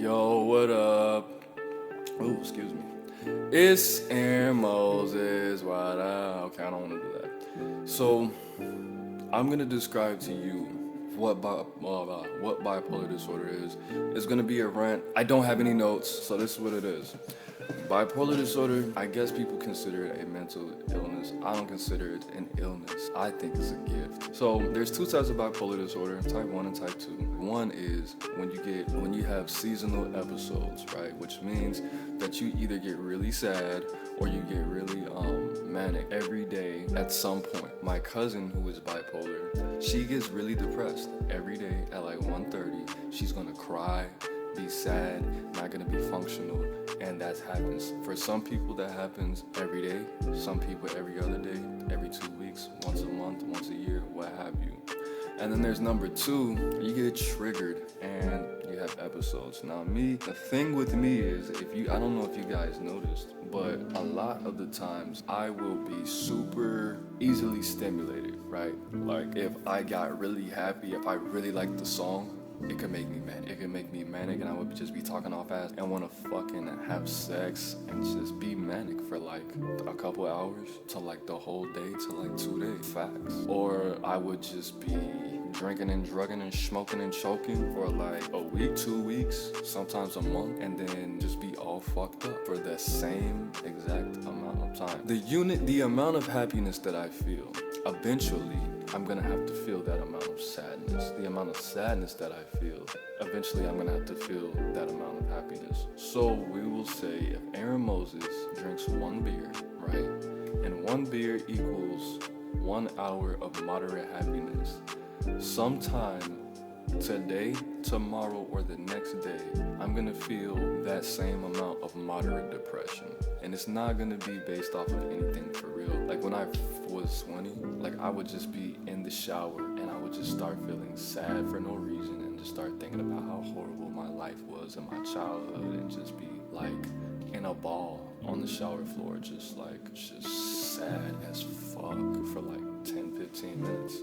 Yo, what up? Oh, excuse me. It's ExpErienCe. What up? Okay, I don't want to do that. So, I'm gonna describe to you what bipolar disorder is. It's gonna be a rant. I don't have any notes, so this is what it is. Bipolar disorder, I guess people consider it a mental illness. I don't consider it an illness. I think it's a gift. So there's two types of bipolar disorder, type 1 and type 2. One is when you have seasonal episodes, right? Which means that you either get really sad or you get really manic every day at some point. My cousin, who is bipolar, she gets really depressed every day at like 1:30. She's gonna cry, be sad, not gonna be functional, and that happens. For some people that happens every day, some people every other day, every 2 weeks, once a month, once a year, what have you. And then there's number 2, you get triggered and you have episodes. Now the thing with me is, I don't know if you guys noticed, but a lot of the times I will be super easily stimulated, right? Like if I got really happy, if I really liked the song, it could make me manic. It could make me manic, and I would just be talking all fast and want to fucking have sex and just be manic for like a couple hours to like the whole day to like 2 days. Facts. Or I would just be drinking and drugging and smoking and choking for like a week, 2 weeks, sometimes a month, and then just be all fucked up for the same exact amount of time. The amount of happiness that I feel, eventually I'm gonna have to feel that amount of sadness. The amount of sadness that I feel, eventually I'm gonna have to feel that amount of happiness. So we will say if ExpErienCe drinks 1 beer, right? And 1 beer equals 1 hour of moderate happiness. Sometime today, tomorrow, or the next day, I'm gonna feel that same amount of moderate depression. And it's not gonna be based off of anything for real. Like when I was 20, like I would just be in the shower and I would just start feeling sad for no reason and just start thinking about how horrible my life was in my childhood and just be like in a ball on the shower floor, just sad as fuck for like 10, 15 minutes.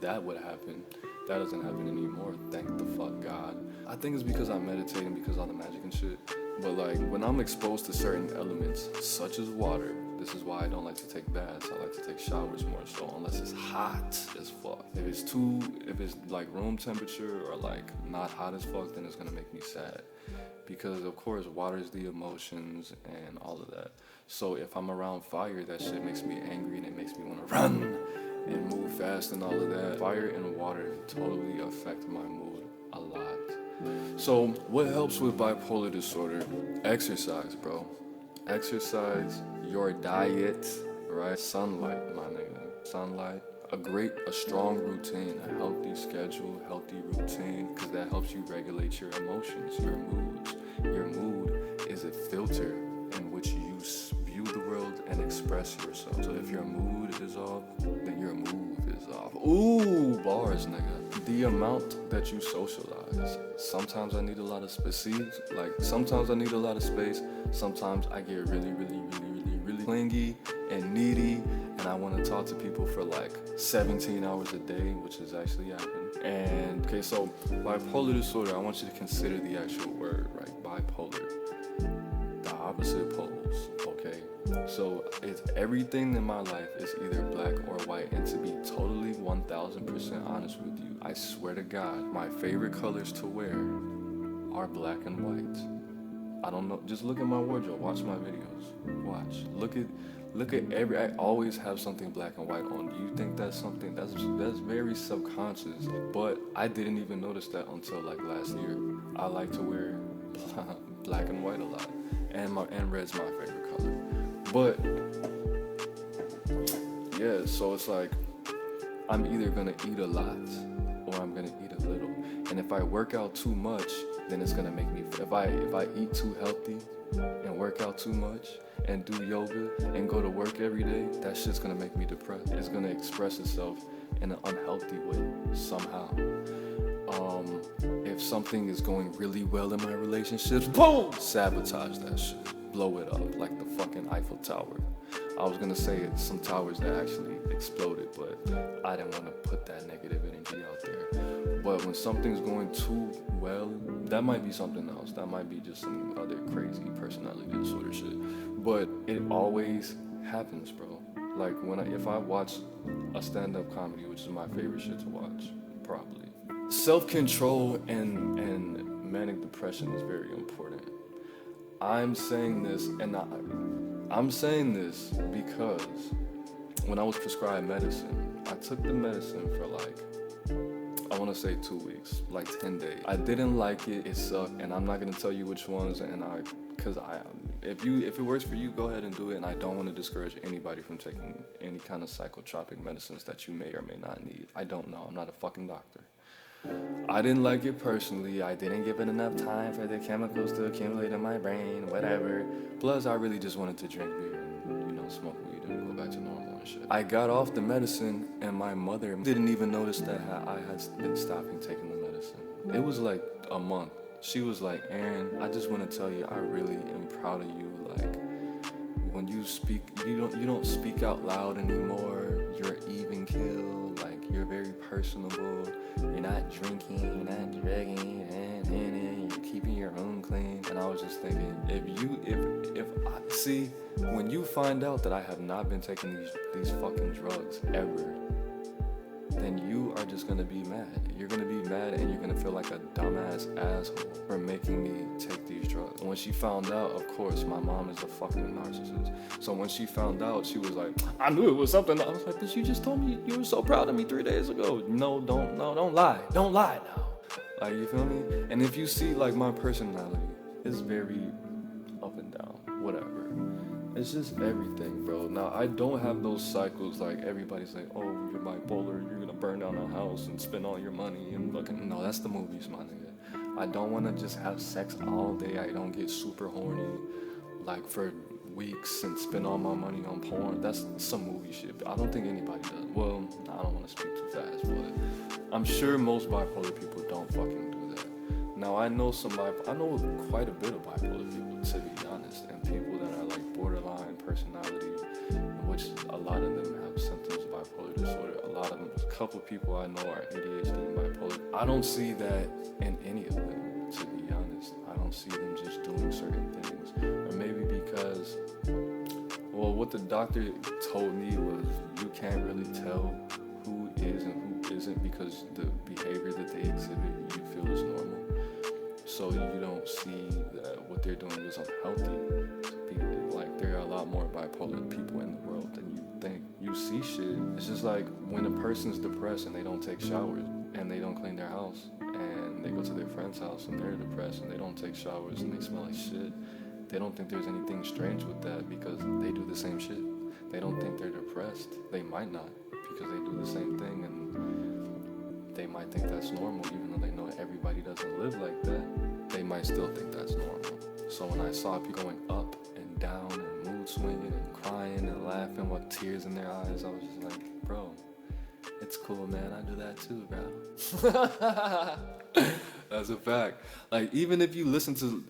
That would happen. That doesn't happen anymore, thank the fuck God. I think it's because I'm meditating, because all the magic and shit. But like when I'm exposed to certain elements, such as water, this is why I don't like to take baths. I like to take showers more so, unless it's hot as fuck. If it's like room temperature or like not hot as fuck, then it's gonna make me sad. Because of course water is the emotions and all of that. So if I'm around fire, that shit makes me angry and it makes me wanna run and move fast and all of that. Fire and water totally affect my mood a lot. So what helps with bipolar disorder? Exercise, bro. Exercise, your diet, right? Sunlight, my nigga. Sunlight. A strong routine, a healthy schedule, healthy routine, because that helps you regulate your emotions, your moods. Your mood is a filter in which you view the world and express yourself. So if your mood is off, then your move is off. Ooh, bars, nigga. The amount that you socialize. Sometimes I need a lot of space. Sometimes I need a lot of space. Sometimes I get really clingy and needy, and I want to talk to people for like 17 hours a day, which has actually happened. And okay, so bipolar disorder, I want you to consider the actual word, right? Bipolar. The opposite poles, okay? So it's everything in my life is either black or white, and to be totally 1000% honest with you, I swear to God, my favorite colors to wear are black and white. I don't know, just look at my wardrobe, watch my videos, watch, look at I always have something black and white on. Do you think that's something that's very subconscious? But I didn't even notice that until like last year. I like to wear black and white a lot, and red's my favorite color. But yeah, so it's like I'm either gonna eat a lot or I'm gonna eat a little. And if I work out too much, then it's gonna make me. If I eat too healthy and work out too much and do yoga and go to work every day, that shit's gonna make me depressed. It's gonna express itself in an unhealthy way somehow. If something is going really well in my relationships, boom, sabotage that shit, blow it up like the fucking Eiffel Tower. I was gonna say some towers that actually exploded, but I didn't want to put that negative energy out there. But when something's going too well, that might be something else. That might be just some other crazy personality disorder shit. But it always happens, bro. Like if I watch a stand-up comedy, which is my favorite shit to watch, probably. Self-control and manic depression is very important. I'm saying this, and I'm saying this because when I was prescribed medicine, I took the medicine for I want to say 2 weeks, 10 days. I didn't like it, it sucked, and I'm not going to tell you which ones, because if it works for you, go ahead and do it, and I don't want to discourage anybody from taking any kind of psychotropic medicines that you may or may not need. I don't know, I'm not a fucking doctor. I didn't like it personally. I didn't give it enough time for the chemicals to accumulate in my brain, whatever. Plus, I really just wanted to drink beer and, smoke weed and go back to normal and shit. I got off the medicine, and my mother didn't even notice that I had been stopping taking the medicine. It was like a month. She was like, Aaron, I just want to tell you, I really am proud of you. When you speak, you don't speak out loud anymore. You're even keel. You're very personable. You're not drinking, you're not drugging, and you're keeping your own clean. And I was just thinking, when you find out that I have not been taking these fucking drugs ever, then you are just gonna be mad. You're gonna be mad, and you're gonna feel like a dumbass asshole for making me take these drugs. And when she found out, of course, my mom is a fucking narcissist. So when she found out, she was like, I knew it was something. I was like, bitch, you just told me you were so proud of me 3 days ago. No, don't lie. Don't lie now. You feel me? And if you see, my personality is very up and down, whatever. It's just everything, bro. Now, I don't have those cycles everybody's like, oh, you're bipolar, you're gonna burn down a house and spend all your money and no, that's the movies, my nigga. I don't wanna just have sex all day. I don't get super horny, for weeks and spend all my money on porn. That's some movie shit. I don't think anybody does. Well, I don't wanna speak too fast, but I'm sure most bipolar people don't fucking do that. Now, I know quite a bit of bipolar people, to be honest, and people that are borderline personality, which a lot of them have symptoms of bipolar disorder. A couple people I know are ADHD and bipolar. I don't see that in any of them, to be honest. I don't see them just doing certain things. Or maybe because, what the doctor told me was you can't really tell who is and who isn't because the behavior that they exhibit you feel is normal. So you don't see that what they're doing is unhealthy. There are a lot more bipolar people in the world than you think. You see shit. It's just when a person's depressed and they don't take showers and they don't clean their house and they go to their friend's house and they're depressed and they don't take showers and they smell like shit. They don't think there's anything strange with that because they do the same shit. They don't think they're depressed. They might not because they do the same thing and they might think that's normal even though they know everybody doesn't live like that. They might still think that's normal. So when I saw people going up and down and mood swinging and crying and laughing with tears in their eyes, I was just like, bro, it's cool, man. I do that too, bro. That's a fact. Even if you listen to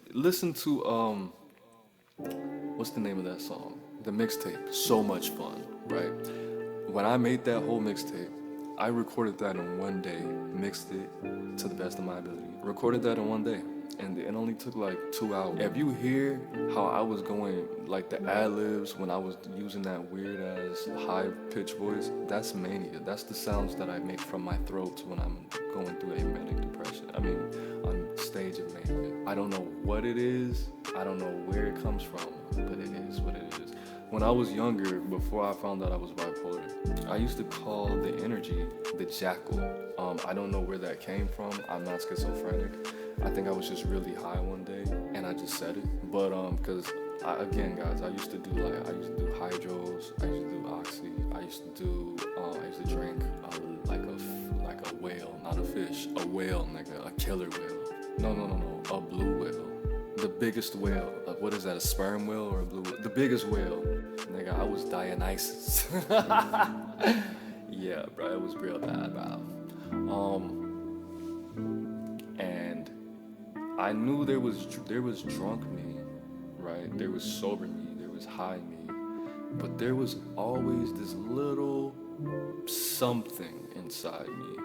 what's the name of that song? The mixtape, So Much Fun, right? When I made that whole mixtape, I recorded that in one day, mixed it to the best of my ability. Recorded that in one day. And it only took 2 hours. If you hear how I was going, the ad-libs when I was using that weird-ass high-pitched voice, that's mania. That's the sounds that I make from my throat when I'm going through a manic depression. On stage of mania. I don't know what it is. I don't know where it comes from, but it is what it is. When I was younger, before I found out I was bipolar, I used to call the energy the jackal. I don't know where that came from. I'm not schizophrenic. I think I was just really high one day and I just said it. But because again, guys, I used to do hydros, I used to do oxy, I used to drink like a whale, not a fish, a whale, nigga, a killer whale. No, a blue whale. The biggest whale. What is that, a sperm whale or a blue whale? The biggest whale. Nigga, I was Dionysus. Yeah, bro, it was real bad, bro. And I knew there was drunk me, right? There was sober me, there was high me, but there was always this little something inside me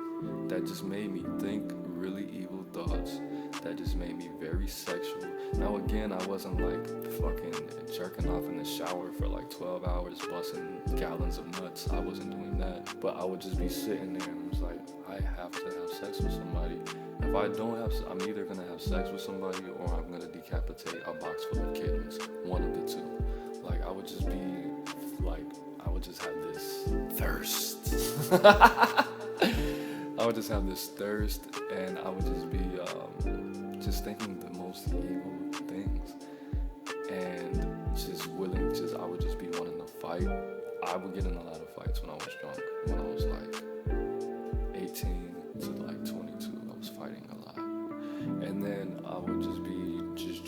that just made me think really evil thoughts, that just made me very sexual. Now again, I wasn't like fucking jerking off in the shower for like 12 hours, busting gallons of nuts. I wasn't doing that. But I would just be sitting there and I was like, I have to have sex with somebody. If I don't have, I'm either gonna have sex with somebody or I'm gonna decapitate a box full of kittens. One of the two. Like I would just be like, I would just have this thirst. I would just have this thirst, and I would just be just thinking the most evil things, and I would just be wanting to fight. I would get in a lot of fights when I was drunk. When I was like 18 to like 22, I was fighting a lot. And then I would just be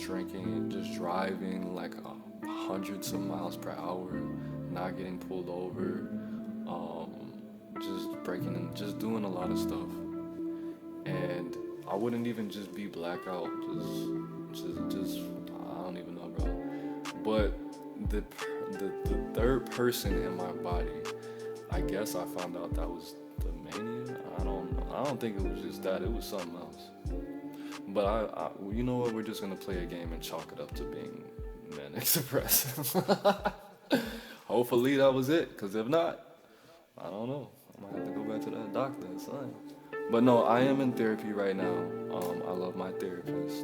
drinking, just driving like hundreds of miles per hour, not getting pulled over, just breaking and just doing a lot of stuff. And I wouldn't even just be blackout, just I don't even know, bro. But the third person in my body, I guess I found out that was the mania. I don't think it was just that. It was something else. But I you know what? We're just gonna play a game and chalk it up to being manic depressive. Hopefully that was it. Cause if not, I don't know. I might have to go back to that doctor and sign. But no, I am in therapy right now. I love my therapist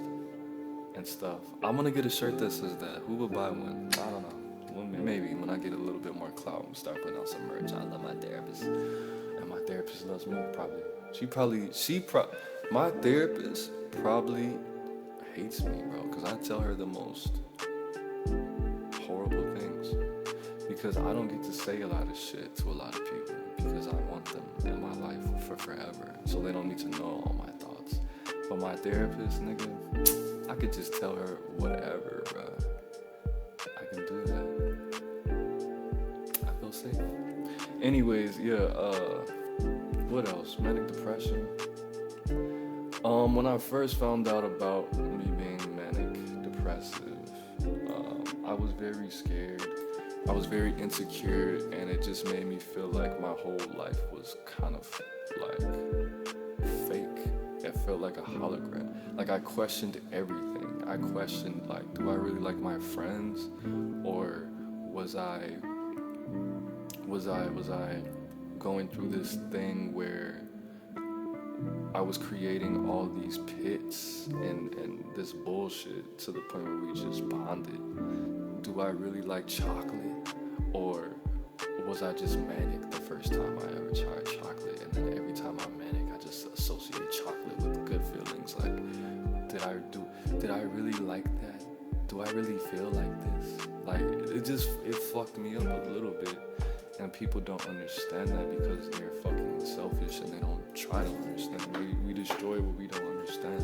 and stuff. I'm gonna get a shirt that says that. Who would buy one? I don't know. Well, maybe when I get a little bit more clout and start putting out some merch. I love my therapist, and my therapist loves me. Probably. My therapist probably hates me, bro, because I tell her the most horrible things. Because I don't get to say a lot of shit to a lot of people because I want them in my life for forever. So they don't need to know all my thoughts. But my therapist, nigga, I could just tell her whatever, bro. I can do that. I feel safe. Anyways, yeah, what else? Manic depression. When I first found out about me being manic depressive, I was very scared. I was very insecure, and it just made me feel like my whole life was kind of like fake. It felt like a hologram. Like I questioned everything. I questioned like, do I really like my friends, or was I going through this thing where I was creating all these pits and this bullshit to the point where we just bonded. Do I really like chocolate? Or was I just manic the first time I ever tried chocolate? And then every time I'm manic, I just associate chocolate with good feelings. Like, did I really like that? Do I really feel like this? Like, it fucked me up a little bit. And people don't understand that because they're fucking selfish and they don't try to understand. We destroy what we don't understand.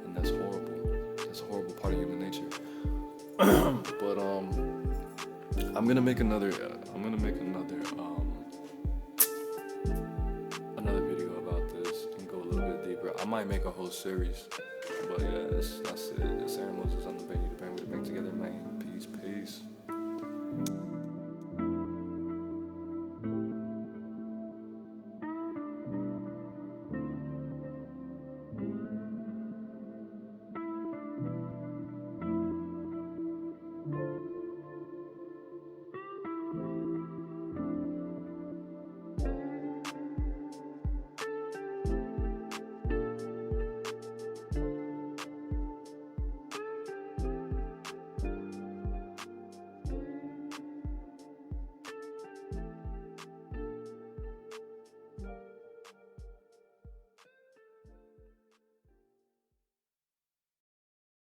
And that's horrible. That's a horrible part of human nature. But I'm gonna make another video about this and go a little bit deeper. I might make a whole series. But yeah, that's it. It's Aaron Moses on the Benny the Band with the Bank Together, man. Peace.